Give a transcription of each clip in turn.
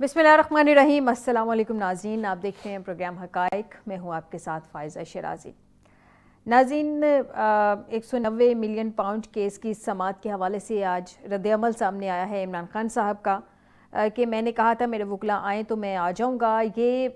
बिस्मिल्लाहिर्रहमानिर्रहीम। अस्सलाम वालेकुम नाज़रीन, आप देख रहे हैं प्रोग्राम हक़ाइक़। मैं हूँ आपके साथ फ़ाइज़ा शिराज़ी। नाज़रीन, 190 मिलियन पाउंड केस की समाअत के हवाले से आज रद्द-ए-अमल सामने आया है इमरान खान साहब का कि मैंने कहा था मेरे वकला आएँ तो मैं आ जाऊँगा। ये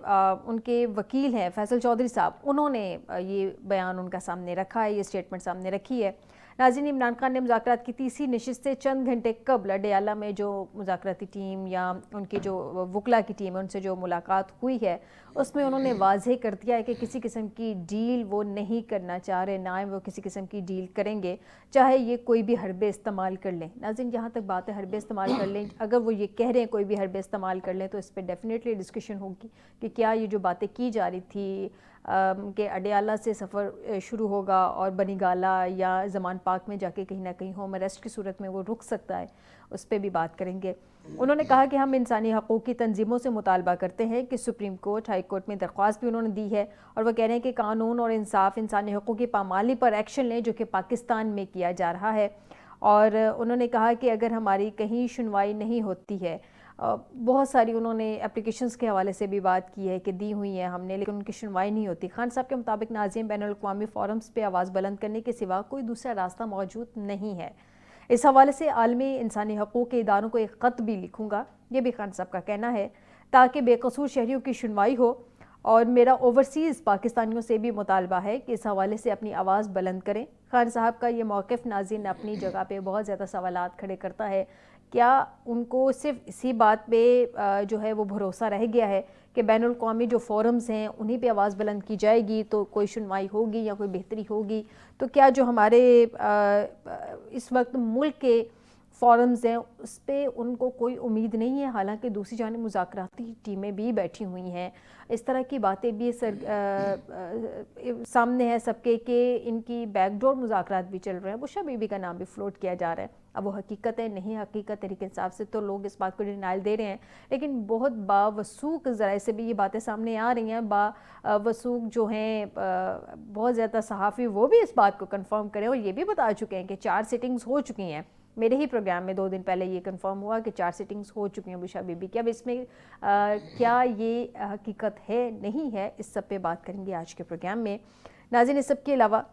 उनके वकील हैं फैसल चौधरी साहब, उन्होंने ये बयान उनका सामने रखा है, ये स्टेटमेंट सामने रखी है। नाज़रीन, इमरान खान ने मुज़ाकरात की तीसरी नशिस्त से चंद घंटे कबल अडयाला में जो मुज़ाकराती टीम या उनकी जो वकला की टीम है उनसे जो मुलाकात हुई है, उसमें उन्होंने वाज़ेह कर दिया है कि किसी किस्म की डील वो नहीं करना चाह रहे, ना ही वो किसी किस्म की डील करेंगे, चाहे ये कोई भी हरबे इस्तेमाल कर लें। नाज़रीन, जहाँ तक बात है हरबे इस्तेमाल कर लें, अगर वो ये कह रहे हैं कोई भी हरबे इस्तेमाल कर लें तो इस पर डेफिनेटली डिस्कशन होगी कि क्या ये जो बातें की जा रही थी कि अडयाला से सफ़र शुरू होगा और बनीगाला या ज़मान पार्क में जाके कहीं ना कहीं होम अरेस्ट की सूरत में वो रुक सकता है, उस पर भी बात करेंगे। उन्होंने कहा कि हम इंसानी हकूक़ की तंजीमों से मुतालबा करते हैं कि सुप्रीम कोर्ट, हाई कोर्ट में दरख्वास्त भी उन्होंने दी है और वह कह रहे हैं कि कानून और इंसाफ इंसानी हकूक़ की पामाली पर एक्शन लें जो कि पाकिस्तान में किया जा रहा है। और उन्होंने कहा कि अगर हमारी कहीं सुनवाई नहीं होती है, बहुत सारी उन्होंने एप्लीकेशंस के हवाले से भी बात की है कि दी हुई है हमने, लेकिन उनकी सुनवाई नहीं होती। खान साहब के मुताबिक नाज़रीन, बैनुल-अक़वामी फ़ोरम्स पे आवाज़ बुलंद करने के सिवा कोई दूसरा रास्ता मौजूद नहीं है। इस हवाले से आलमी इंसानी हकूक़ के इदारों को एक ख़त भी लिखूँगा, ये भी खान साहब का कहना है, ताकि बेकसूर शहरियों की सुनवाई हो। और मेरा ओवरसीज़ पाकिस्तानियों से भी मुतालबा है कि इस हवाले से अपनी आवाज़ बुलंद करें। खान साहब का ये मौक़िफ़ नाज़रीन अपनी जगह पे बहुत ज़्यादा सवालात खड़े करता है। क्या उनको सिर्फ इसी बात पे जो है वो भरोसा रह गया है कि बैनुल-अक़वामी जो फ़ोरम्स हैं उन्हीं पे आवाज़ बुलंद की जाएगी तो कोई सुनवाई होगी या कोई बेहतरी होगी? तो क्या जो हमारे इस वक्त मुल्क के फ़ोरम्स हैं उस पे उनको कोई उम्मीद नहीं है? हालांकि दूसरी जानिब मुज़ाकराती टीमें भी बैठी हुई हैं, इस तरह की बातें भी सामने है सबके कि इनकी बैकडोर मुज़ाकरात भी चल रहे हैं। बुशरा बीबी का नाम भी फ्लोट किया जा रहा है। अब वो हकीकत है नहीं हकीकत, तरीके हिसाब से तो लोग इस बात को डिनाइल दे रहे हैं, लेकिन बहुत बावसूख ज़राए से भी ये बातें सामने आ रही हैं। बावसूख जो हैं बहुत ज़्यादा सहाफ़ी वो भी इस बात को कन्फर्म करें और ये भी बता चुके हैं कि 4 सिटिंग्स हो चुकी हैं। मेरे ही प्रोग्राम में 2 दिन पहले ये कंफर्म हुआ कि 4 सिटिंग्स हो चुकी हैं बुशरा बीबी की। अब इसमें क्या ये हकीकत है नहीं है, इस सब पे बात करेंगे आज के प्रोग्राम में। नाज़रीन, इस सब के अलावा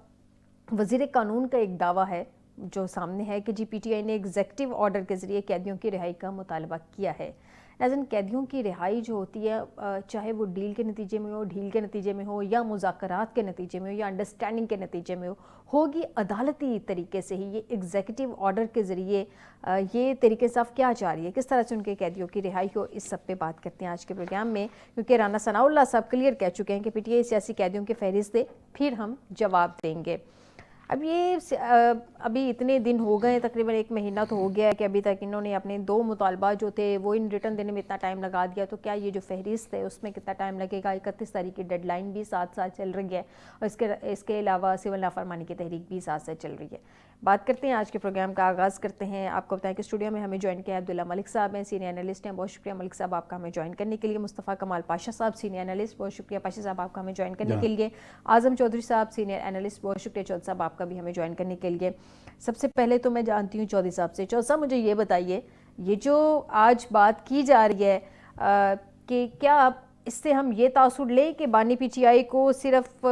वज़ीर कानून का एक दावा है जो सामने है कि पीटीआई ने एग्जेक्टिव ऑर्डर के ज़रिए कैदियों की रिहाई का मुतालबा किया है। नाज़रीन, कैदियों की रिहाई जो होती है, चाहे वो डील के नतीजे में हो, ढील के नतीजे में हो, या मुज़ाकरात के नतीजे में हो, या अंडरस्टैंडिंग के नतीजे में हो, होगी अदालती तरीके से ही। ये एग्जेक्टिव ऑर्डर के ज़रिए ये तरीके साफ क्या चाह रही है, किस तरह से उनके कैदियों की रिहाई हो, इस सब पे बात करते हैं आज के प्रोग्राम में। क्योंकि राना सनाउल्लाह साहब क्लियर कह चुके हैं कि पीटीआई सियासी कैदियों की फहरिस्त दे, फिर हम जवाब देंगे। अब ये अभी इतने दिन हो गए, तकरीबन 1 महीना तो हो गया है कि अभी तक इन्होंने अपने 2 मुतालबा जो थे वो इन रिटर्न देने में इतना टाइम लगा दिया, तो क्या ये जो फहरिस्त है उसमें कितना टाइम लगेगा? 31 तारीख की डेडलाइन भी साथ साथ चल रही है और इसके अलावा सिविल नाफरमानी की तहरीक भी साथ साथ चल रही है। बात करते हैं आज के प्रोग्राम का आगाज़ करते हैं। आपको बताएं कि स्टूडियो में हमें ज्वाइन किया अब्दुल्ला मलिक साहब हैं, सीनियर एनालिस्ट हैं। बहुत शुक्रिया मलिक साहब आपका हमें ज्वाइन करने के लिए। मुस्तफ़ा कमाल पाशा साहब, सीनियर एनालिस्ट, बहुत शुक्रिया पाशा साहब आपका हमें ज्वाइन करने के लिए। आज़म चौधरी साहब, सीनियर एनालिस्ट, बहुत शुक्रिया चौधरी साहब आपका भी हमें ज्वाइन करने के लिए। सबसे पहले तो मैं जानती हूँ चौधरी साहब से। चौधरी साहब, मुझे ये बताइए, ये जो आज बात की जा रही है कि क्या इससे हम ये तासुर लें कि बानी पीटीआई को सिर्फ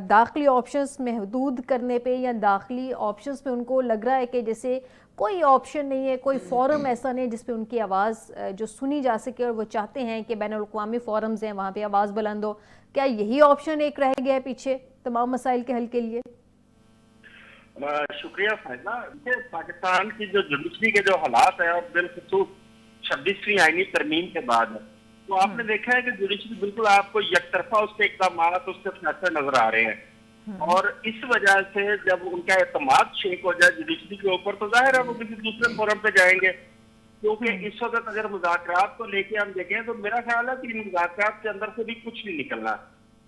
दाखिली ऑप्शंस महदूद करने पे या दाखिली ऑप्शंस पे उनको लग रहा है कि जैसे कोई ऑप्शन नहीं है, कोई फोरम ऐसा नहीं है जिस पे उनकी आवाज़ जो सुनी जा सके, और वो चाहते हैं कि बैनुल-अक़वामी फोरम्स हैं वहाँ पे आवाज़ बुलंद हो? क्या यही ऑप्शन एक रह गया है पीछे तमाम मसाइल के हल के लिए? शुक्रिया फैसला। पाकिस्तान की जो जुडिशरी के जो हालात है और बिलखुसूस 26वीं आईनी तरमीम के बाद है, तो आपने देखा है कि जुडिशरी बिल्कुल आपको यकतरफा उसके इक़दाम, उसके फैसले नजर आ रहे हैं। और इस वजह से जब उनका एतमाद शेक हो जाए जुडिशरी के ऊपर, तो जाहिर है वो किसी दूसरे फोरम पे जाएंगे। क्योंकि इस वक्त अगर मुज़ाकरात को लेके हम देखें तो मेरा ख्याल है कि मुज़ाकरात के अंदर से भी कुछ नहीं निकलना।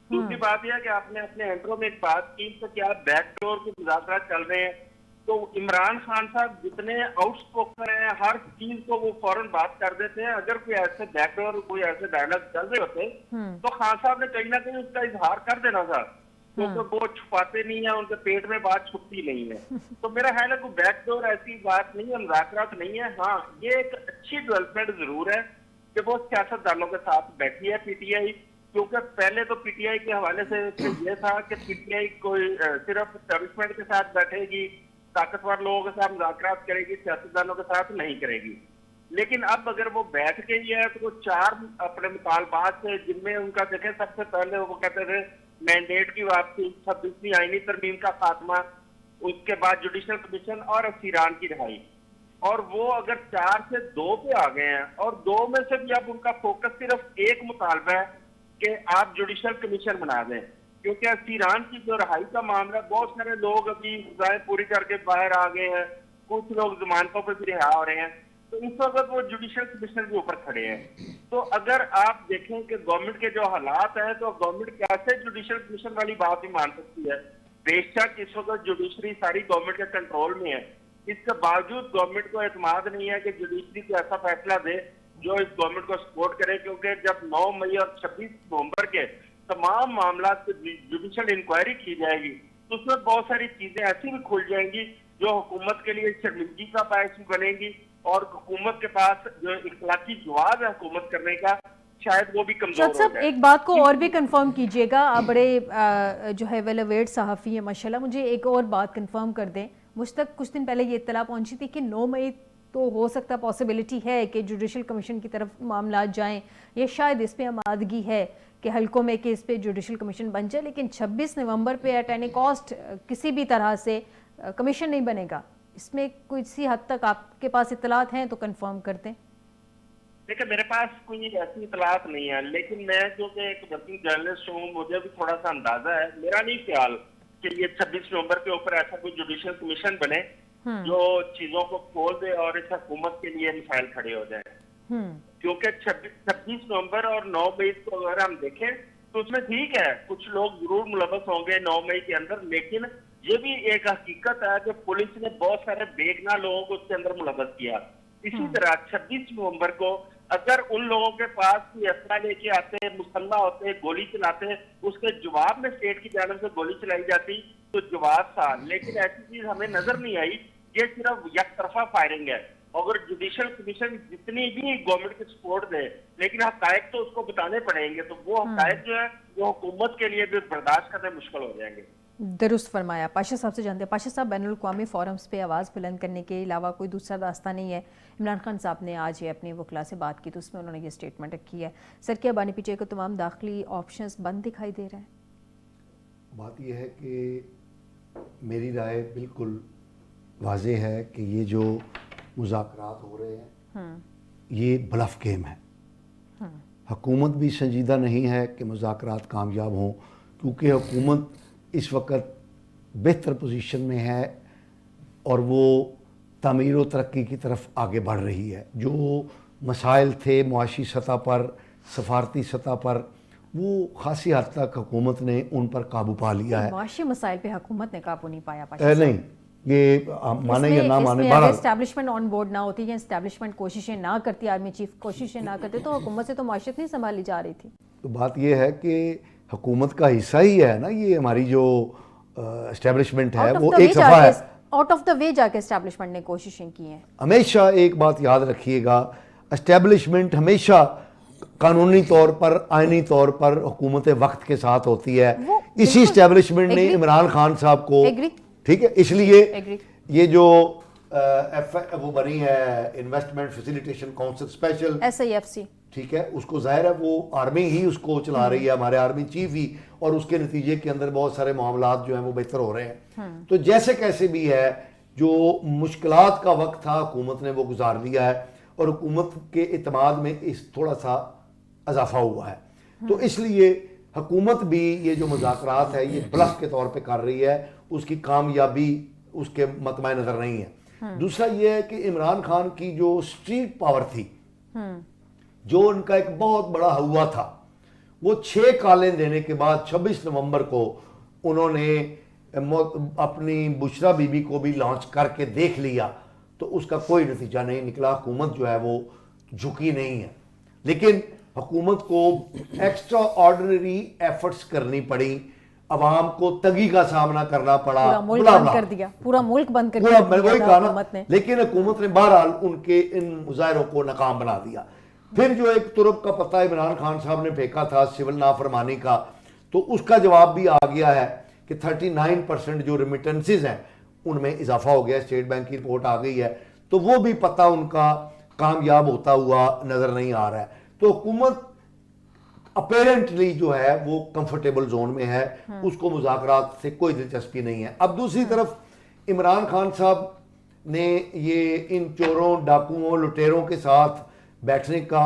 दूसरी बात यह है कि आपने अपने इंट्रो में एक बात की तो क्या बैकडोर के मुज़ाकरात चल रहे हैं, तो इमरान खान साहब जितने आउटस्पोकन हैं, हर चीज को वो फौरन बात कर देते हैं। अगर कोई ऐसे बैकडोर, कोई ऐसे डायलॉग चल रहे होते तो खान साहब ने कहीं ना कहीं उसका इजहार कर देना था, क्योंकि वो छुपाते नहीं है, उनके पेट में बात छुपती नहीं है। तो मेरा ख्याल है कि बैकडोर ऐसी बात नहीं है, मुज़ाकरात नहीं है। हाँ, ये एक अच्छी डेवलपमेंट जरूर है कि वो सियासतदानों के साथ बैठी है पीटीआई, क्योंकि पहले तो पीटीआई के हवाले से ये था कि पीटीआई कोई सिर्फ एस्टेब्लिशमेंट के साथ बैठेगी, ताकतवर लोगों के साथ मुज़ाकरात करेगी, सियासतदानों के साथ नहीं करेगी। लेकिन अब अगर वो बैठ गई है तो वो 4 अपने मुतालबात से, जिनमें उनका देखें सबसे पहले वो कहते थे मैंडेट की वापसी, 26वीं आईनी तरमीम का खात्मा, उसके बाद जुडिशल कमीशन और असीरान की रिहाई। और वो अगर 4 से 2 पे आ गए हैं और 2 में से भी अब उनका फोकस सिर्फ एक मुतालबा है कि आप जुडिशल कमीशन बना दें, क्योंकि असीरान की जो रिहाई का मामला, बहुत सारे लोग अभी सजाएं पूरी करके बाहर आ गए हैं, कुछ लोग जमानतों पर भी रिहा हो रहे हैं, तो इस वक्त वो जुडिशल कमीशन के ऊपर खड़े हैं। तो अगर आप देखें कि गवर्नमेंट के जो हालात हैं, तो गवर्नमेंट कैसे जुडिशल कमीशन वाली बात भी मान सकती है। बेशक इस वक्त जुडिशरी सारी गवर्नमेंट के कंट्रोल में है, इसके बावजूद गवर्नमेंट को एतमाद नहीं है कि जुडिशरी को ऐसा फैसला दे जो इस गवर्नमेंट को सपोर्ट करे, क्योंकि जब 9 मई और 26 नवंबर के तमाम मामला की जुडिशल इंक्वायरी की जाएगी तो उसमें बहुत सारी चीजें ऐसी भी खुल जाएंगी जो हुकूमत के लिए शर्मिंदगी का बायस भी बनेगी, और हुकूमत के पास जो इखलाकी जवाब है हुकूमत करने का, शायद वो भी कमजोर हो साहब जाए। एक बात को और भी कंफर्म कीजिएगा, आप बड़े जो है वेल अवेयर्ड सहाफ़ी है माशाल्लाह, मुझे एक और बात कंफर्म कर दें। मुझ तक कुछ दिन पहले ये इत्तला पहुंची थी कि 9 मई तो हो सकता पॉसिबिलिटी है कि जुडिशल कमीशन की तरफ मामला जाएं, या शायद इस पे आमादगी है कि हल्कों में कि इस पे जुडिशल कमीशन बन जाए, लेकिन 26 नवंबर पे एट एनी कॉस्ट किसी भी तरह से कमीशन नहीं बनेगा। इसमें किसी हद तक आपके पास इत्तलात हैं तो कंफर्म कर दें। देखिए मेरे पास कोई ऐसी इतलात नहीं है, लेकिन मैं जो कि एक वर्किंग जर्नलिस्ट हूँ, मुझे भी थोड़ा सा अंदाजा है। मेरा नहीं ख्याल कि ये 26 नवंबर के ऊपर ऐसा कोई जुडिशल कमीशन बने जो चीजों को खोल दे और इस हुकूमत के लिए मिसाइल खड़े हो जाए, क्योंकि 26 नवंबर और 9 मई को अगर हम देखें तो उसमें ठीक है कुछ लोग जरूर मुलव्वस होंगे 9 मई के अंदर, लेकिन ये भी एक हकीकत है कि पुलिस ने बहुत सारे बेगुनाह लोगों को उसके अंदर मुलव्वस किया। इसी तरह 26 नवंबर को अगर उन लोगों के पास कोई असला लेके आते, मुसल्ला होते, गोली चलाते, उसके जवाब में स्टेट की जानिब से गोली चलाई जाती तो जवाब था, लेकिन ऐसी चीज हमें नजर नहीं आई। ये सिर्फ एक तरफा फायरिंग है। अगर जुडिशल कमीशन जितनी भी गवर्नमेंट की सपोर्ट दे, लेकिन हकायक तो उसको बताने पड़ेंगे, तो वो हकायक जो है वो हुकूमत के लिए भी बर्दाश्त करने मुश्किल हो जाएंगे। दुरुस्त फरमाया। पाशा साहब से जानते हैं, पाशा साहब बैनुल अक़वामी फोरम्स पे आवाज़ बुलंद करने के अलावा कोई दूसरा रास्ता नहीं है। इमरान खान साहब ने आज ये अपने वकला से बात की तो उसमें उन्होंने ये स्टेटमेंट रखी है, सर क्या बानी पीछे को तमाम दाखिली ऑप्शंस बंद दिखाई दे रहे हैं? बात यह है कि मेरी राय बिल्कुल वाज़े है कि ये जो मुज़ाकरात हो रहे हैं ये ब्लफ गेम है। हुकूमत भी संजीदा नहीं है कि मुज़ाकरात कामयाब हों, क्योंकि हुकूमत इस वक्त बेहतर पोजीशन में है और वो तामीर व तरक्की की तरफ आगे बढ़ रही है। जो मसाइल थे मुआशी सतह पर, सफारती सतह पर, वो खासी हद तक हुकूमत ने उन पर काबू पा लिया है। मुआशी मसाइल पे हुकूमत ने काबू नहीं पाया। नहीं, ये माने या ना माने, अगर एस्टैब्लिशमेंट ऑन बोर्ड ना होती या एस्टैब्लिशमेंट कोशिशें ना करती, आर्मी चीफ कोशिशें ना करते, तो हुकूमत से तो माशियत नहीं संभाली जा रही थी। तो बात ये है कि हुकूमत का हिस्सा ही है ना ये हमारी जो एस्टैब्लिशमेंट है, वो एक सफा है। आउट ऑफ द वे जाके एस्टैब्लिशमेंट ने कोशिशें की हैं। हमेशा एक बात याद रखिएगा, एस्टैब्लिशमेंट हमेशा कानूनी तौर पर, आईनी तौर पर हुकूमत वक्त के साथ होती है। इसी एस्टैब्लिशमेंट ने इमरान खान साहब को, ठीक है, इसलिए ये जो वो बनी है investment facilitation council special SIFC, ठीक है, उसको जाहिर है वो आर्मी ही उसको चला रही है, हमारे आर्मी चीफ ही, और उसके नतीजे के अंदर बहुत सारे मामलात जो हैं वो बेहतर हो रहे हैं। तो जैसे कैसे भी है, जो मुश्किलात का वक्त था हुकूमत ने वो गुजार लिया है और हुकूमत के इत्माद में इस थोड़ा सा इजाफा हुआ है। तो इसलिए हुकूमत भी ये जो मुज़ाकरात है ये ब्लफ के तौर पे कर रही है, उसकी कामयाबी उसके मतमा नज़र नहीं है। दूसरा ये है कि इमरान खान की जो स्ट्रीट पावर थी, जो उनका एक बहुत बड़ा हुआ था, वो 6 कॉलें देने के बाद 26 नवंबर को उन्होंने अपनी बुशरा बीबी को भी लॉन्च करके देख लिया, तो उसका कोई नतीजा नहीं निकला। हुकूमत जो है वो झुकी नहीं है, लेकिन हुकूमत को एक्स्ट्रा ऑर्डिनरी एफर्ट्स करनी पड़ी, अवाम को तगी का सामना करना पड़ा, पूरा मुल्क बंद कर दिया, पूरा मुल्क बंद कर दिया हुकूमत ने। लेकिन हुकूमत ने बहरहाल उनके इन मुजाहिरों को नाकाम बना दिया। फिर जो एक तुरप का पत्ता इमरान खान साहब ने फेंका था सिविल नाफरमानी का, तो उसका जवाब भी आ गया है कि 39% जो रिमिटेंसेज हैं उनमें इजाफा हो गया, स्टेट बैंक की रिपोर्ट आ गई है, तो वो भी पता उनका कामयाब होता हुआ नजर नहीं आ रहा है। तो हुकूमत अपेरेंटली जो है वो कंफर्टेबल जोन में है, उसको मुज़ाकरात से कोई दिलचस्पी नहीं है। अब दूसरी तरफ इमरान खान साहब ने ये इन चोरों, डाकुओं, लुटेरों के साथ बैठने का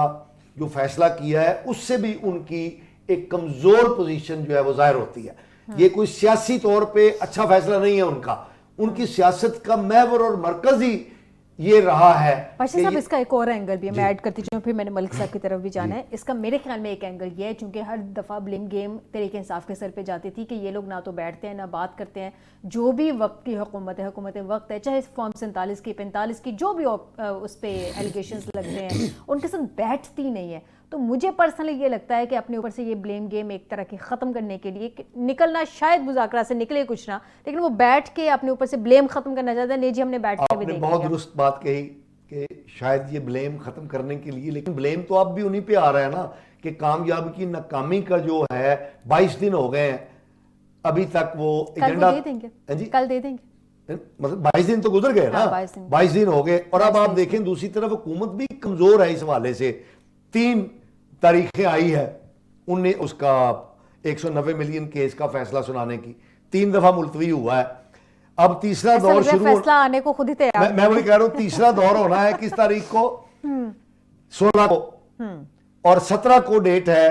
जो फैसला किया है उससे भी उनकी एक कमजोर पोजीशन जो है वो जाहिर होती है। ये कोई सियासी तौर पे अच्छा फैसला नहीं है उनका, उनकी सियासत का महवर और मरकज ही ये रहा है। पाशा साहब, इसका एक और एंगल भी है, मैं ऐड करती जाऊँ, फिर मैंने मलिक साहब की तरफ भी जाना है। इसका मेरे ख्याल में एक एंगल ये है, चूंकि हर दफ़ा ब्लेम गेम तरीके इंसाफ के सर पे जाती थी कि ये लोग ना तो बैठते हैं ना बात करते हैं। जो भी वक्त की हुकूमत है वक्त है, चाहे फॉर्म 47 की 45 की जो भी उस पर एलिगेशंस लग रहे हैं उनके साथ बैठती नहीं है। तो मुझे पर्सनली ये लगता है कि अपने ऊपर से ये ब्लेम गेम एक तरह की ख़त्म करने के लिए निकलना, शायद मुज़ाकरा से निकले कुछ ना, लेकिन वो बैठ के अपने ऊपर से ब्लेम ख़त्म करना चाहता है। नहीं जी, हमने बैठ के भी बहुत दुरुस्त बात कही कि शायद ये ब्लेम ख़त्म करने के लिए, लेकिन ब्लेम तो अब भी उन्हीं पे आ रहा है ना कि कामयाबी की नाकामी का जो है 22 दिन हो गए हैं अभी तक वो एजेंडा दे देंगे, कल दे देंगे, मतलब 22 दिन तो गुजर गए ना, 22 दिन हो गए। और अब आप देखें दूसरी तरफ हुकूमत भी कमजोर है इस हवाले से। 3 तारीखें आई है उनने उसका 190 मिलियन केस का फैसला सुनाने की, 3 दफा मुलतवी हुआ है। अब तीसरा दौर शुरू, फैसला आने को खुद ही तैयार, मैं वही कह रहा हूं, तीसरा दौर होना है किस तारीख को, 16 को, और 17 को डेट है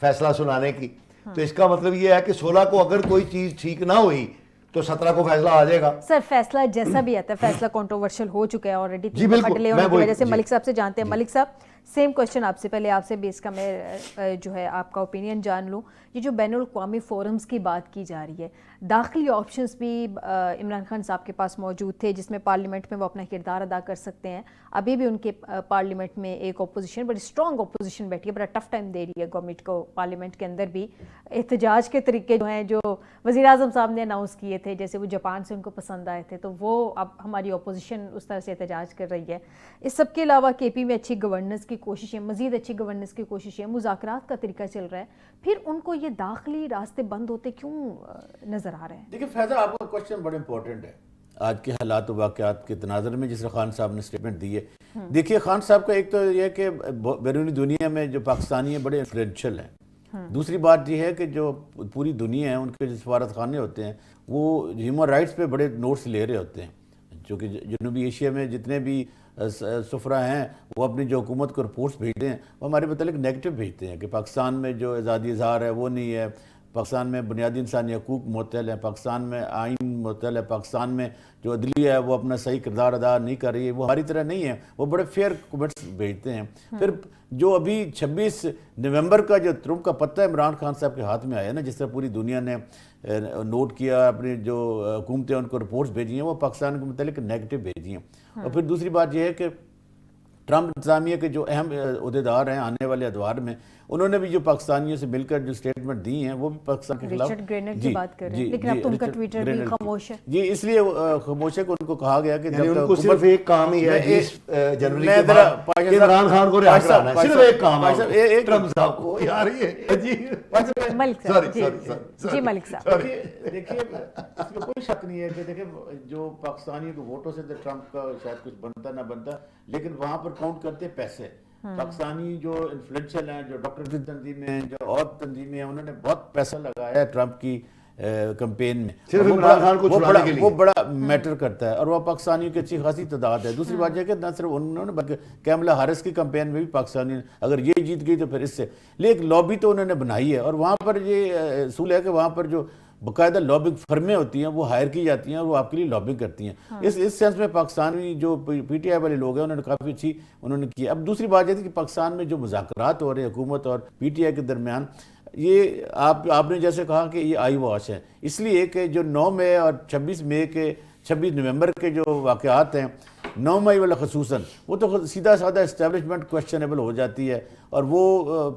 फैसला सुनाने की। तो इसका मतलब यह है कि 16 को अगर कोई चीज ठीक ना हुई तो 17 को फैसला आ जाएगा। सर फैसला जैसा भी आता है, फैसला कंट्रोवर्शियल हो चुका है ऑलरेडी, जी बिल्कुल, डिले होने की वजह से मलिक साहब से जानते हैं। मलिक साहब, सेम क्वेश्चन आपसे, पहले आपसे भी इसका मैं जो है आपका ओपिनियन जान लूँ। ये जो बैनुल अक़वामी फोरम्स की बात की जा रही है, दाखिली ऑप्शंस भी इमरान खान साहब के पास मौजूद थे जिसमें पार्लियामेंट में वो अपना किरदार अदा कर सकते हैं। अभी भी उनके पार्लियामेंट में एक अपोजिशन, बड़ी स्ट्रॉन्ग अपोजिशन बैठी है, बड़ा टफ टाइम दे रही है गवर्नमेंट को। पार्लियामेंट के अंदर भी एहतजाज के तरीके जो हैं, जो वज़ीर आज़म साहब ने अनाउंस किए थे, जैसे वो जापान से उनको पसंद आए थे, तो वो अब हमारी अपोजिशन उस तरह से एहतजाज कर रही है। इस सब के अलावा KP में अच्छी गवर्नेंस की कोशिश है, मज़ीद अच्छी गवर्नेंस की कोशिश है, मुज़ाकरात का तरीका चल रहा है, फिर उनको ये दाखिली रास्ते बंद होते क्यों नज़र आ रहे हैं? देखिए फैज़ा, आपका क्वेश्चन बड़ा इंपॉर्टेंट है आज के हालात और वाक़यात के तनाज़ुर में, जिस तरह खान साहब ने स्टेटमेंट दी है। देखिए खान साहब का एक तो यह है कि बैरूनी दुनिया में जो पाकिस्तानी है बड़े इन्फ्लुएंशियल हैं। दूसरी बात यह है कि जो पूरी दुनिया है उनके जो सफारत खाने होते हैं वो ह्यूमन राइट्स पे बड़े नोट्स ले रहे होते हैं, जो कि जनूबी एशिया में जितने भी सफरा हैं वो अपनी जो हुकूमत को रिपोर्ट्स भेजते हैं वो हमारे मतलब नेगेटिव भेजते हैं कि पाकिस्तान में जो आज़ादी इज़हार है वो नहीं है, पाकिस्तान में बुनियादी इंसानी हकूक़ मुअत्तल है, पाकिस्तान में आइन मुअत्तल है, पाकिस्तान में जो अदलिया है वो अपना सही किरदार अदा नहीं कर रही है, वो हमारी तरह नहीं है। वो बड़े फेयर कमेंट्स भेजते हैं। फिर जो अभी 26 नवंबर का जो ट्रम्प का पत्ता इमरान खान साहब के हाथ में आया ना, जिस तरह पूरी दुनिया ने नोट किया, अपनी जो हुकूमतें उनको रिपोर्ट्स भेजी हैं वो पाकिस्तान के मतलब नेगेटिव भेजी हैं। और फिर दूसरी बात यह है कि ट्रम्प इंतजामिया के जो अहम उहदेदार हैं आने वाले अदवार में, उन्होंने भी जो पाकिस्तानियों से मिलकर जो स्टेटमेंट दी हैं वो भी पाकिस्तान के खिलाफ, रिचर्ड ग्रेनर की बात कर रहे हैं, लेकिन अब तो उनका ट्विटर भी खामोश है। जी, इसलिए खामोश है कि उनको कहा गया कि जब उनको सिर्फ एक काम ही है 20 जनवरी के बाद इमरान खान को रिहा कराना है, सिर्फ एक काम है ट्रम्प साहब को। यार ये जी मलिक साहब, जी मलिक साहब, देखिए इसमें कोई शक नहीं है कि देखिए जो पाकिस्तानियों के वोटों से तो ट्रम्प का शायद कुछ बनता ना बनता, लेकिन वहां पर काउंट करते पैसे। पाकिस्तानी जो इन्फ्लुएंशियल हैं, जो डॉक्टर तंजीमें हैं, जो और तंजीमें हैं, उन्होंने बहुत पैसा लगाया है ट्रम्प की कैंपेन में, सिर्फ इमरान खान को छुड़ाने के लिए। वो बड़ा मैटर करता है और वह पाकिस्तानियों की अच्छी खासी तादाद है। दूसरी बात यह कि न सिर्फ उन्होंने बल्कि कैमला हारिस की कैंपेन में भी पाकिस्तानी, अगर ये जीत गई तो फिर इससे, लेकिन लॉबी तो उन्होंने बनाई है और वहाँ पर ये असूल है कि वहाँ पर जो बाकायदा लॉबिंग फर्में होती हैं वो हायर की जाती हैं और वो आपके लिए लॉबिंग करती हैं। इस सेंस में पाकिस्तानी जो PTI वाले लोग हैं उन्होंने काफ़ी अच्छी उन्होंने की। अब दूसरी बात यह थी कि पाकिस्तान में जो मुज़ाकरात हो रहे हैं हुकूमत और PTI के दरमियान, ये आपने जैसे कहा कि ये आई वॉच है, इसलिए कि जो 9 मई और 26 मई के 26 नवंबर के जो वाक़यात हैं, 9 मई वाला खसूसन, वो तो सीधा साधा इस्टेब्लिशमेंट क्वेश्चनएबल हो जाती है और वो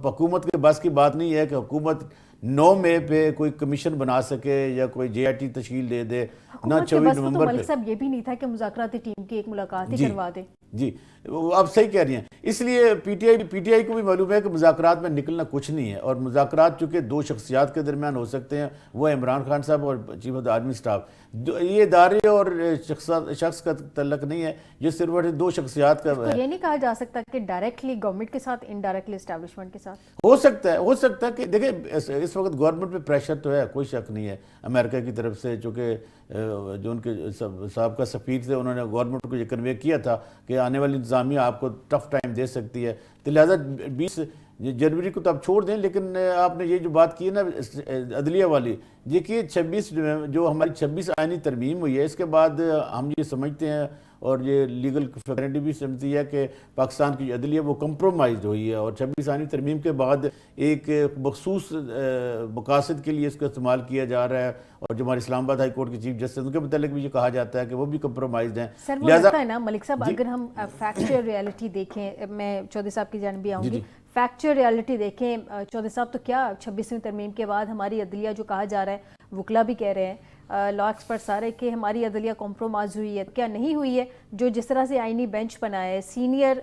हुकूमत के बस की बात नहीं है कि हुकूमत 9 मई पे कोई कमीशन बना सके या कोई JIT तश्कील दे दे ना 24 नवंबर पे। मलिक साहब ये भी नहीं था कि मुज़ाकराती टीम की एक मुलाकात ही करवा दे। जी, वो आप सही कह रही हैं। इसलिए पीटीआई को भी मालूम है कि मुज़ाकरात में निकलना कुछ नहीं है, और मुज़ाकरात चूँकि दो शख्सियात के दरमियान हो सकते हैं, वो है इमरान खान साहब और chief of the army staff. ये इदारे और शख्स का तल्लक नहीं है, ये सिर्फ और दो शख्सियात का तो ये नहीं कहा जा सकता कि डायरेक्टली गवर्नमेंट के साथ, इनडायरेक्टली एस्टेब्लिशमेंट के साथ हो सकता है कि देखिए इस वक्त गवर्नमेंट पे प्रेशर तो है, कोई शक नहीं है अमेरिका की तरफ से, चूँकि जो उनके साहब का सफ़ीर थे उन्होंने गवर्नमेंट को ये कन्वे किया था कि आने वाली इंतज़ामिया आपको टफ टाइम दे सकती है, तो लिहाजा 20 जनवरी को तो आप छोड़ दें। लेकिन आपने ये जो बात की है ना अदलिया वाली, देखिए 26 जो हमारी 26 आईनी तरमीम हुई है, इसके बाद हम ये समझते हैं और ये लीगल फैकल्टी भी समझती है कि पाकिस्तान की अदलिया वो कंप्रोमाइज़ हुई है, और 26 आईनी तरमीम के बाद एक मखसूस मकासद के लिए इसको इस्तेमाल किया जा रहा है। और जो हमारे इस्लामाबाद हाई कोर्ट के चीफ जस्टिस, उनके मतलब भी ये कहा जाता है कि वो भी कंप्रोमाइज़ हैं। सर वो लगता है ना मलिक साहब, अगर हम फैक्चुअल रियलिटी देखें, मैं चौधरी साहब की जानब भी आऊँगी, फैक्चुअल रियलिटी देखें चौधरी साहब, तो क्या 26वीं तरमीम के बाद हमारी अदलिया जो कहा जा रहा है, वकला भी कह रहे हैं, लॉ एक्सपर्ट सारे कि हमारी अदलिया कॉम्प्रोमाइज़ हुई है, क्या नहीं हुई है? जो जिस तरह से आईनी बेंच बनाया है, सीनियर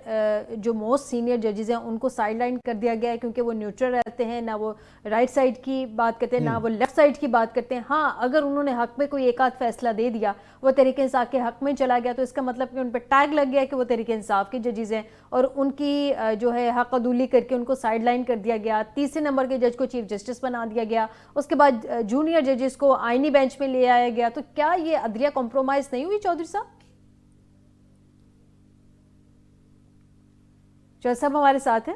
जो मोस्ट सीनियर जजेस हैं उनको साइडलाइन कर दिया गया है, क्योंकि वो न्यूट्रल रहते हैं, ना वो राइट साइड की बात करते हैं ना वो लेफ्ट साइड की बात करते हैं। हाँ, अगर उन्होंने हक में कोई एक आध फैसला दे दिया, वो तरीके इंसाफ के हक में चला गया, तो इसका मतलब कि उन पर टैग लग गया कि वो तरीके इंसाफ के जजेस हैं, और उनकी जो है हक अदूली करके उनको साइडलाइन कर दिया गया। तीसरे नंबर के जज को चीफ जस्टिस बना दिया गया, उसके बाद जूनियर जजेस को आईनी बेंच में ले आया गया। तो क्या ये अदलिया कॉम्प्रोमाइज नहीं हुई चौधरी साहब? चौधरी साहब हमारे साथ हैं।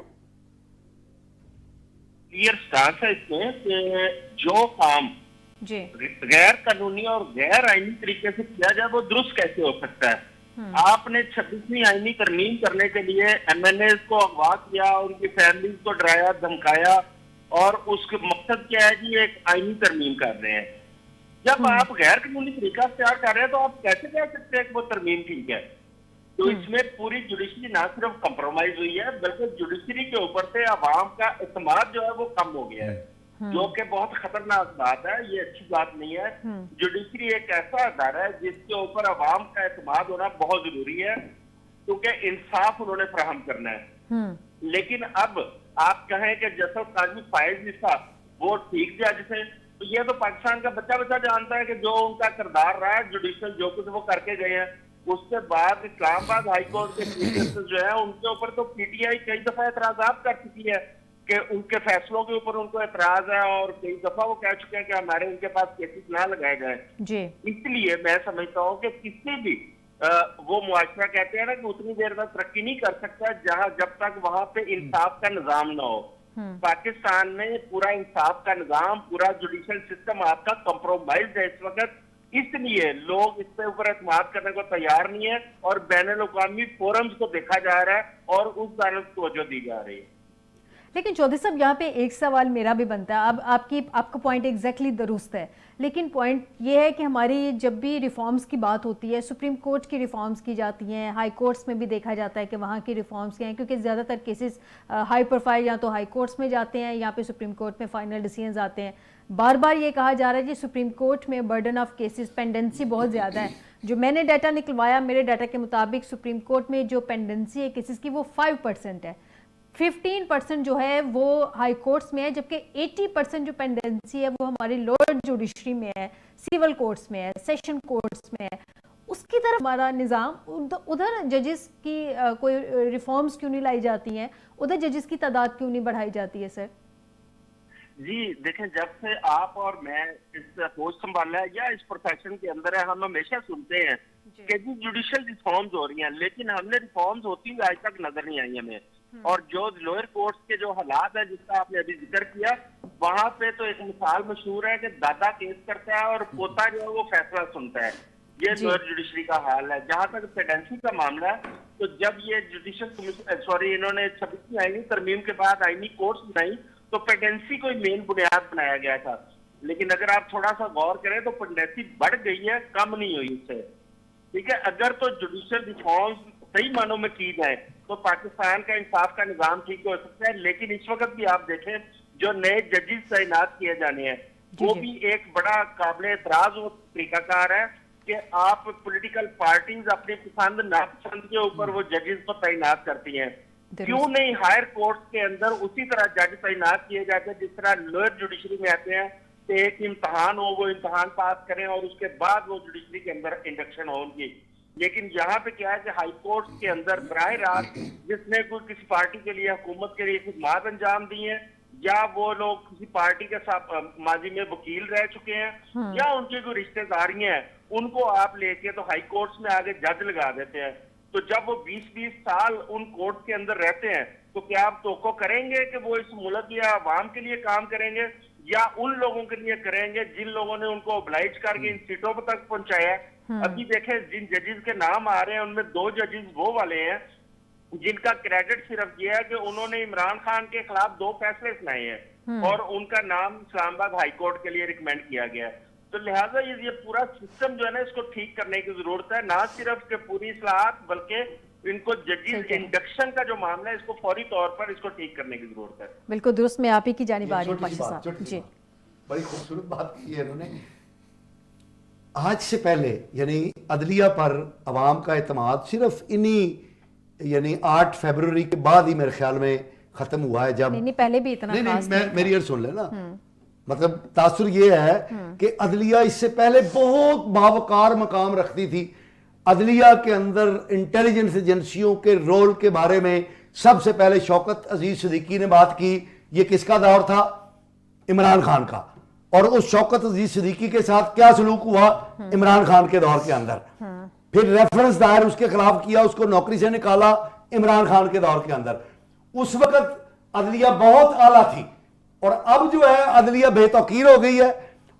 क्लियर स्टांस है इसमें कि जो काम जी गैर कानूनी और गैर आईनी तरीके से किया जाए वो दुरुस्त कैसे हो सकता है। आपने 26वीं आईनी तरमीम करने के लिए एमएनए को अगवा किया, उनकी फैमिली को डराया धमकाया, और उसके मकसद क्या है कि एक आईनी तरमीम कर रहे हैं। जब आप गैर कानूनी तरीका इख्तियार कर रहे हैं तो आप कैसे कह सकते हैं कि वो तरमीम ठीक है? तो इसमें पूरी जुडिशरी ना सिर्फ कंप्रोमाइज हुई है, बल्कि जुडिशरी के ऊपर से अवाम का इत्मीनान जो है वो कम हो गया है, जो कि बहुत खतरनाक बात है। ये अच्छी बात नहीं है। जुडिशरी एक ऐसा अदारा है जिसके ऊपर अवाम का इत्मीनान होना बहुत जरूरी है, क्योंकि इंसाफ उन्होंने फराहम करना है। लेकिन अब आप कहें कि जैसा काजी फायज निसा वो ठीक जज थे, तो ये तो पाकिस्तान का बच्चा बच्चा जानता है कि जो उनका किरदार रहा है, जुडिशल जो कुछ वो करके गए हैं। उसके बाद इस्लामाबाद हाईकोर्ट के चीफ जस्टिस जो है उनके ऊपर तो पीटीआई कई दफा एतराजात कर चुकी है कि उनके फैसलों के ऊपर उनको एतराज है, और कई दफा वो कह चुके हैं कि हमारे उनके पास केसेस ना लगाए गए। इसलिए मैं समझता हूँ कि किसी भी वो मुआशरा कहते हैं ना कि उतनी देर तक तरक्की नहीं कर सकता जहां जब तक वहां पे इंसाफ का निजाम ना हो। पाकिस्तान में पूरा इंसाफ का निजाम, पूरा जुडिशल सिस्टम आपका कंप्रोमाइज है इस वक्त, इसलिए लोग इस पे ऊपर एतमाद करने को तैयार नहीं है, और बैनुल-अक़वामी फोरम्स को देखा जा रहा है और उस तरफ तवज्जो दी जा रही है। लेकिन चौधरी साहब यहाँ पे एक सवाल मेरा भी बनता है। अब आपका पॉइंट एग्जैक्टली दुरुस्त है, लेकिन पॉइंट ये है कि हमारी जब भी रिफॉर्म्स की बात होती है, सुप्रीम कोर्ट की रिफॉर्म्स की जाती हैं, हाई कोर्ट्स में भी देखा जाता है कि वहाँ की रिफॉर्म्स क्या हैं, क्योंकि ज़्यादातर केसेस हाई प्रोफाइल या तो हाई कोर्ट्स में जाते हैं या पे सुप्रीम कोर्ट में फाइनल डिसीजंस आते हैं। बार बार ये कहा जा रहा है कि सुप्रीम कोर्ट में बर्डन ऑफ केसेस, पेंडेंसी बहुत ज़्यादा है। जो मैंने डाटा निकलवाया, मेरे डाटा के मुताबिक सुप्रीम कोर्ट में जो पेंडेंसी है केसेस की वो 5% है, 15% जो है वो हाई कोर्ट्स में है, जबकि 80% जो पेंडेंसी है वो हमारी लोअर जुडिशरी में है, सिविल कोर्ट्स में है, सेशन कोर्ट्स में है। उसकी तरफ हमारा निज़ाम, उधर जजेस की कोई रिफॉर्म्स क्यों नहीं लाई जाती हैं, उधर जजेस की तादाद क्यों नहीं बढ़ाई जाती है? सर जी देखें, जब से आप और मैं इस पोस्ट संभाला है या इस प्रोफेशन के अंदर है, हम हमेशा सुनते हैं कि जी जुडिशल रिफॉर्म्स हो रही हैं, लेकिन हमने रिफॉर्म्स होती हुई आज तक नजर नहीं आई हमें। और जो लोअर कोर्ट्स के जो हालात है जिसका आपने अभी जिक्र किया, वहां पे तो एक मिसाल मशहूर है कि दादा केस करता है और पोता जो है वो फैसला सुनता है। ये लोअर जुडिशरी का हाल है। जहां तक पेंडेंसी का मामला है, तो जब ये जुडिशल इन्होंने 26वीं आईनी तरमीम के बाद आईनी कोर्ट्स बनाई तो पेंडेंसी को मेन बुनियाद बनाया गया था। लेकिन अगर आप थोड़ा सा गौर करें तो पेंडेंसी बढ़ गई है, कम नहीं हुई इससे। ठीक है, अगर तो जुडिशल रिफॉर्म्स सही मानों में की जाए तो पाकिस्तान का इंसाफ का निजाम ठीक हो सकता है। लेकिन इस वक्त भी आप देखें जो नए जजेस तैनात किए जाने हैं वो भी एक बड़ा काबिल एतराज तरीकाकार है कि आप पॉलिटिकल पार्टीज अपनी पसंद नापसंद के ऊपर वो जजेस को तैनात करती हैं, क्यों नहीं हायर कोर्ट के अंदर उसी तरह जज तैनात किए जाते हैं जिस तरह लोअर जुडिशरी में आते हैं कि एक इम्तहान हो, वो इम्तहान पास करें और उसके बाद वो जुडिशरी के अंदर इंडक्शन हो उनकी। लेकिन यहाँ पे क्या है कि हाई कोर्ट के अंदर बराह रास्त जिसने कोई किसी पार्टी के लिए, हुकूमत के लिए खिदमात अंजाम दी है, या वो लोग किसी पार्टी के साथ माजी में वकील रह चुके हैं, या उनकी कोई रिश्तेदारियां हैं, उनको आप लेके तो हाई कोर्ट्स में आगे जज लगा देते हैं। तो जब वो 20-20 साल उन कोर्ट के अंदर रहते हैं तो क्या आप तोको करेंगे कि वो इस मुल्क या आवाम के लिए काम करेंगे, या उन लोगों के लिए करेंगे जिन लोगों ने उनको ओब्लाइज करके इन सीटों पर तक पहुंचाया है। अभी देखें जिन जजेस के नाम आ रहे हैं उनमें 2 जजेस वो वाले हैं जिनका क्रेडिट सिर्फ ये है कि उन्होंने इमरान खान के खिलाफ 2 फैसले सुनाए हैं और उनका नाम इस्लामाबाद हाई कोर्ट के लिए रिकमेंड किया गया है। तो लिहाजा ये पूरा सिस्टम जो है ना, इसको ठीक करने की जरूरत है, ना सिर्फ के पूरी इस्लाहात बल्कि इनको जजेस इंडक्शन का जो मामला है इसको फौरी तौर पर इसको ठीक करने की जरूरत है। बिल्कुल दुरुस्त, मैं आप ही की जानिब आ रही हूं पाशा साहब जी। बड़ी खूबसूरत बात की है इन्होंने। आज से पहले यानी अदलिया पर अवाम का एतमाद सिर्फ इन्हीं यानी 8 फरवरी के बाद ही मेरे ख्याल में खत्म हुआ है। जब नहीं पहले भी इतना खास नहीं, मेरी अर्ज सुन लेना, मतलब तासुर ये है कि अदलिया इससे पहले बहुत बावकार मकाम रखती थी। अदलिया के अंदर इंटेलिजेंस एजेंसियों के रोल के बारे में सबसे पहले शौकत अजीज सिद्दीकी ने बात की। ये किसका दौर था? इमरान खान का। और उस शौकत अजीज सिद्दीकी के साथ क्या सलूक हुआ इमरान खान के दौर के अंदर? फिर रेफरेंस दायर उसके खिलाफ किया, उसको नौकरी से निकाला इमरान खान के दौर के अंदर। उस वक्त अदलिया बहुत आला थी और अब जो है अदलिया बेतौकीर हो गई है।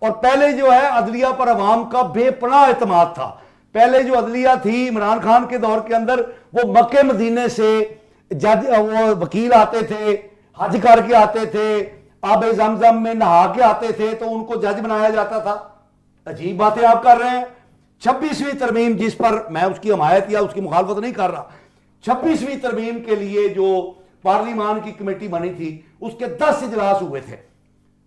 और पहले जो है अदलिया पर अवाम का बेपनाह एतमाद था। पहले जो अदलिया थी इमरान खान के दौर के अंदर, वो मक्के मदीने से जज वो वकील आते थे, हज करके आते थे, आबे जमजम में नहा के आते थे, तो उनको जज बनाया जाता था। अजीब बातें आप कर रहे हैं। 26वीं तरमीम जिस पर मैं उसकी हमायत या उसकी मुखालफत नहीं कर रहा, 26वीं तरमीम के लिए जो पार्लिमान की कमेटी बनी थी उसके 10 इजलास हुए थे,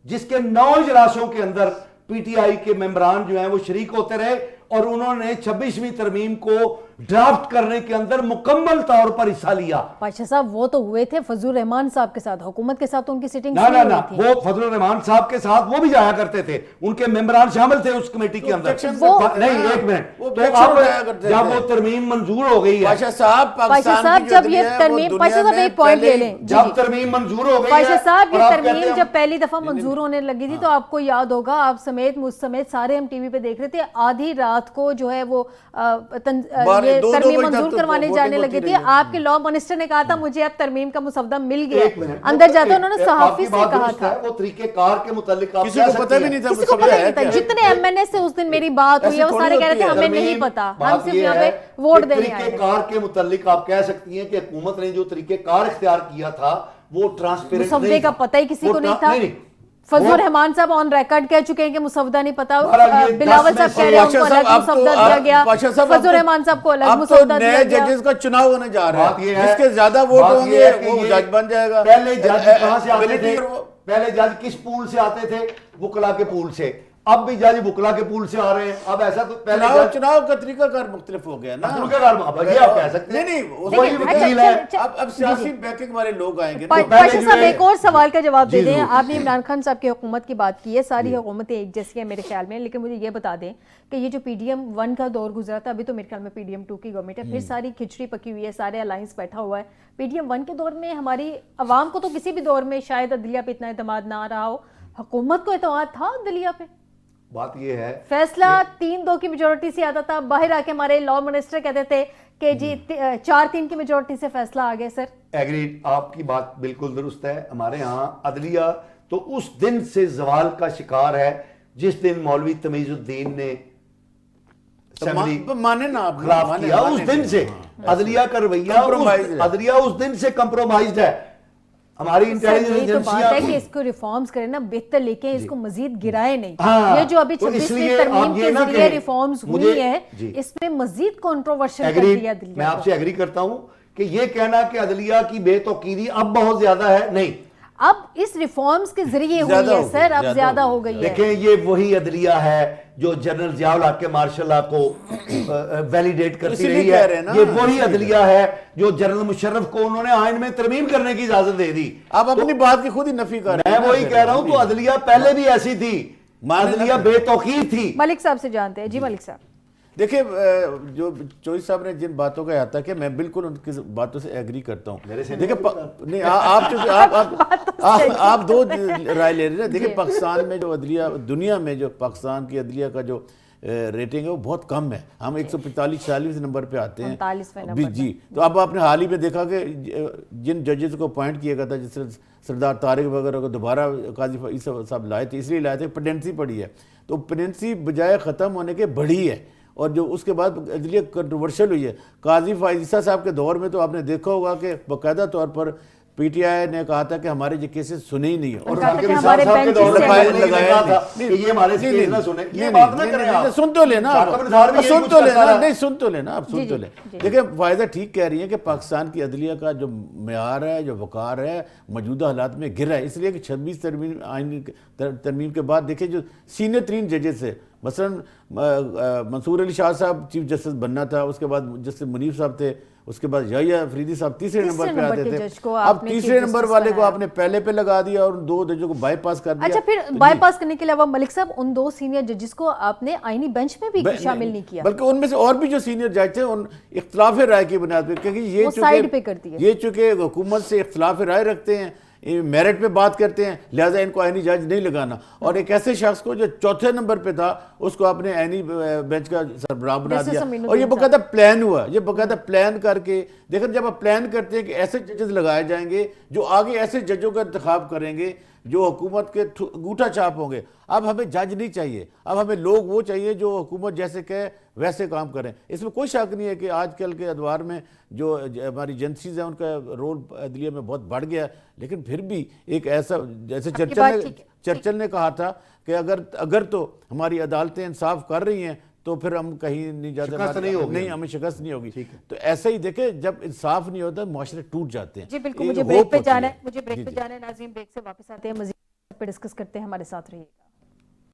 जिसके 9 इजलासों के अंदर पीटीआई के मेंबरान जो हैं वो शरीक होते रहे और उन्होंने 26वीं तरमीम को ड्राफ्ट करने के अंदर मुकम्मल तौर पर हिस्सा लिया। पाशा साहब वो तो हुए थे फजलुर रहमान साहब के साथ, हुकूमत के साथ उनकी सिटिंग ना ना ना, वो फजलुर रहमान साहब के साथ वो भी जाया करते थे, उनके मेंबरान शामिल थे उस कमेटी के अंदर। नहीं एक मिनट, तो अब जब वो तरमीम मंजूर हो गई है पाशा साहब, जब ये तरमीम, पाशा साहब एक पॉइंट ले लें, जब तरमीम मंजूर हो गई पाशा साहब ये तरमीम जब पहली दफा मंजूर होने लगी थी तो आपको याद होगा, आप समेत मुझ समेत सारे हम टीवी पे देख रहे थे, आधी रात को जो है वो ये तरमीम मंजूर करवाने जाने लगे थे। आपके लॉ मिनिस्टर ने कहा था मुझे अब तरमीम का मुसवदा मिल गया, अंदर जाते उन्होंने सहाफी से कहा था वो तरीकेकार के मुतालिक किसी को पता भी नहीं था, किसी को पता नहीं था। जितने एमएनए से उस दिन मेरी बात हुई है वो सारे कह रहे थे हमें नहीं पता, हम सिर्फ यहाँ पे वोट देने आए। तरीकेकार के मुतालिक आप कह सकती हैं कि हुकूमत ने जो तरीकेकार इख्तियार किया था वो ट्रांसपेरेंट नहीं, मुसवदे का पता ही किसी को नहीं था। फजलुर रहमान साहब ऑन रिकॉर्ड कह चुके हैं कि मुसवदा नहीं पता, बिलावल साहब कह रहे हैं उनको अलग मुसवदा दिया गया, फजलुर रहमान साहब को अलग मुसवदा दिया गया। जजेस का चुनाव होने जा रहा है, जिसके ज्यादा वोट होंगे वो जज बन जाएगा। पहले जज कहां से आते थे? पहले जज किस पूल से आते थे? वकला के पूल से। अब भी जज वकला के पूल से आ रहे हैं। अब ऐसा तो पहले चुनाव का तरीकाकार मुख्तलिफ हो गया ना, ये आप कह सकते हैं। नहीं वही वकील है, अब सियासी बैकिंग वाले लोग आएंगे। पाशा साहब एक और सवाल का जवाब दे दें। आपने इमरान खान साहब की हुकूमत की बात की है, सारी हुकूमतें एक जैसी है मेरे ख्याल में, लेकिन मुझे ये बता दें कि ये जो PDM 1 का दौर गुजरा था, अभी तो मेरे ख्याल में PDM 2 की गवर्नमेंट है, फिर सारी खिचड़ी पकी हुई है, सारे अलायंस बैठा हुआ है। PDM 1 के दौर में हमारी अवाम को तो किसी भी दौर में शायद अदलिया पे इतना एतमाद ना रहा हो, हुकूमत को एतमाद था अदलिया पे? बात ये है फैसला 3-2 की मेजोरिटी से आता था, बाहर आके हमारे लॉ मिनिस्टर कहते थे कि जी 4-3 की मेजोरिटी से फैसला आ गया। सर एग्रीड, आपकी बात बिल्कुल दुरुस्त है। हमारे यहाँ अदलिया तो उस दिन से जवाल का शिकार है जिस दिन मौलवी तमीजुद्दीन ने माने ना आप खिलाफ किया। उस दिन से अदलिया का रवैया, अदलिया उस दिन से कंप्रोमाइज्ड है। हमारी इंटेलिजेंस एजेंसियां कि इसको रिफॉर्म्स करें ना, बेहतर लेके इसको मजीद गिराए नहीं। ये जो अभी 26वीं तरमीम के जरिए रिफॉर्म्स हुई है इसमें मजीद कंट्रोवर्शियल कर दिया अदलिया। मैं आपसे एग्री करता हूं कि ये कहना कि अदलिया की बेतौकीरी अब बहुत ज्यादा है, नहीं। अब इस रिफॉर्म्स के जरिए हुई ज्यादा है हो गई, सर, अब ज्यादा ज्यादा हो हो गई। गई है। देखें, ये वही अदलिया है जो जनरल जियाउल हक के मार्शल लॉ को वैलिडेट करती इसीलिए रही कह रहे हैं है। ना, ये वही इसीलिए अदलिया है जो जनरल मुशर्रफ को उन्होंने आइन में तरमीम करने की इजाजत दे दी। आप अपनी बात की खुद ही नफी कर रहे मैं हैं ना वही फिर। कह रहा हूं, तो अदलिया पहले भी ऐसी थी, अदलिया बेतौकीर थी। मलिक साहब से जानते हैं। जी मलिक साहब। देखिए जो चोई साहब ने जिन बातों का आता कि मैं बिल्कुल उनकी बातों से एग्री करता हूँ। देखिए नहीं, आप चूंकि आप दो राय ले रहे हैं। देखिए पाकिस्तान में जो अदलिया, दुनिया में जो पाकिस्तान की अदलिया का जो रेटिंग है वो बहुत कम है। हम 145-46 नंबर पे आते हैं 39वें नंबर जी। तो अब आपने हाल ही में देखा कि जिन जजेस को अपॉइंट किया गया था, जिससे सरदार तारिक वगैरह को दोबारा काजी फईज साहब लाए थे, इसलिए लाए थे पेंडेंसी पड़ी है। तो पेंडेंसी बजाय ख़त्म होने के बढ़ी है, और जो उसके बाद अदलिया कंट्रोवर्शियल हुई है। काजी फाइज़ा साहब के दौर में तो आपने देखा होगा कि बाकायदा तौर पर पीटीआई ने कहा था कि हमारे ये केसेस सुने ही नहीं है, और कहा था कि साहब हमारे के बेंच दौर में से लगाया था कि ये हमारे केस ना सुने। ये बात ना करें आप। सुन तो लेना, साकिब निसार भी यही सुन कुछ तो करता लेना, रहा। नहीं सुन तो लेना, आप सुन तो ले। देखिए फायदा ठीक कह रही है कि पाकिस्तान की अदलिया का जो मेयार है, जो वकार है, मौजूदा हालात में गिरा है, इसलिए कि 26 तरमीम के बाद देखिए जो सीनियर तरीन जजेस है, मसलन मंसूर अली शाह साहब चीफ जस्टिस बनना था, उसके बाद जस्टिस मुनीफ साहब थे, उसके बाद याहिया अफरीदी साहब तीसरे नंबर पे आते थे। अब तीसरे नंबर वाले को आपने पहले पे लगा दिया और दो जजों को बाईपास कर दिया। अच्छा, फिर बाईपास करने के अलावा मलिक साहब उन दो सीनियर जजेस को आपने आईनी बेंच में भी शामिल नहीं किया, बल्कि उनमें से और भी जो सीनियर जज थे उन इख्तिलाफ राय की बुनियाद पर, क्योंकि ये साइड पे करती है, ये चूंकि हुकूमत से इख्तिलाफ राय रखते हैं, मेरिट पे बात करते हैं, लिहाजा इनको आईनी जज नहीं लगाना। और एक ऐसे शख्स को जो चौथे नंबर पे था उसको आपने आईनी बेंच का सरबराह बना दिया, और ये बकायदा प्लान हुआ। ये बकायदा प्लान करके देखो, जब आप प्लान करते हैं कि ऐसे जजेस लगाए जाएंगे जो आगे ऐसे जजों का इंतखाब करेंगे जो हुकूमत के अंगूठा छाप होंगे। अब हमें जज नहीं चाहिए, अब हमें लोग वो चाहिए जो हुकूमत जैसे कहे वैसे काम करें। इसमें कोई शक नहीं है कि आजकल के अदवार में जो हमारी एजेंसीज हैं उनका रोल अदलिया में बहुत बढ़ गया, लेकिन फिर भी एक ऐसा, जैसे चर्चिल ने कहा था कि अगर तो हमारी अदालतें इंसाफ कर रही हैं तो फिर हम कहीं नहीं जाते, नहीं हमें शिकस्त नहीं होगी। तो ऐसा ही देखे, जब इंसाफ नहीं होता मुआशरे टूट जाते हैं। जी बिल्कुल। मुझे ब्रेक पे जाना है, नाज़रीन ब्रेक से वापस आते हैं, मज़ीद पे डिस्कस करते हैं, हमारे साथ रहिएगा।